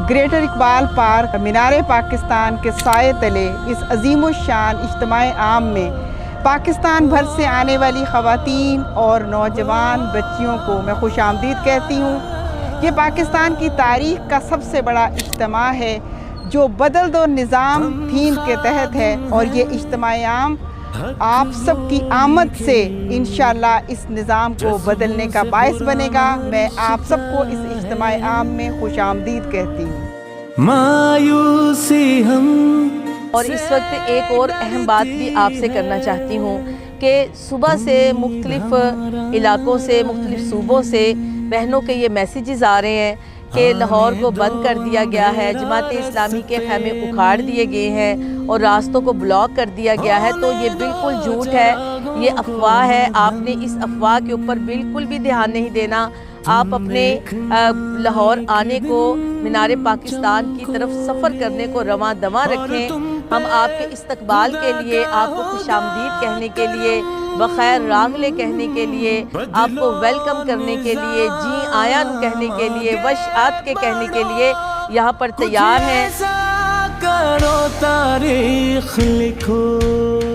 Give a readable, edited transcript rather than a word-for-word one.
Greater Iqbal park मीनार पाकिस्तान के साए तले इस अजीमुशान इज्तिमाए आम में पाकिस्तान भर से आने वाली ख़वातीन और नौजवान बच्चियों को मैं खुशामदीद कहती हूँ। ये पाकिस्तान की तारीख़ का सबसे बड़ा इज्तिमा है जो बदल दो निज़ाम थीम के तहत है, और ये इज्तिमाए आम आप सबकी आमद से इंशाअल्लाह इस निज़ाम को बदलने का बायस बनेगा। मैं आप सबको इस इज्तिमाए आम में खुशामदीद कहती हूँ। मायूसी हम और इस वक्त एक और अहम बात भी आपसे करना चाहती हूँ कि सुबह से मुख्तलिफ इलाकों से, मुख्तलिफ सूबों से बहनों के ये मैसेजेस आ रहे हैं कि लाहौर को बंद कर दिया गया है, जमात इस्लामी के खैमे उखाड़ दिए गए हैं और रास्तों को ब्लॉक कर दिया गया है। तो ये बिल्कुल झूठ है, ये अफवाह है। आपने इस अफवाह के ऊपर बिल्कुल भी ध्यान नहीं देना। आप अपने लाहौर आने को, मीनार पाकिस्तान की तरफ सफ़र करने को रवां दवां रखें। हम आपके इस्तकबाल के लिए, आपको खुशामदीद कहने के लिए, बखैर रागले कहने के लिए, आपको वेलकम करने के लिए, जी आया कहने के लिए, वश आत के कहने के लिए यहाँ पर तैयार हैं। करो तारीख लिखो।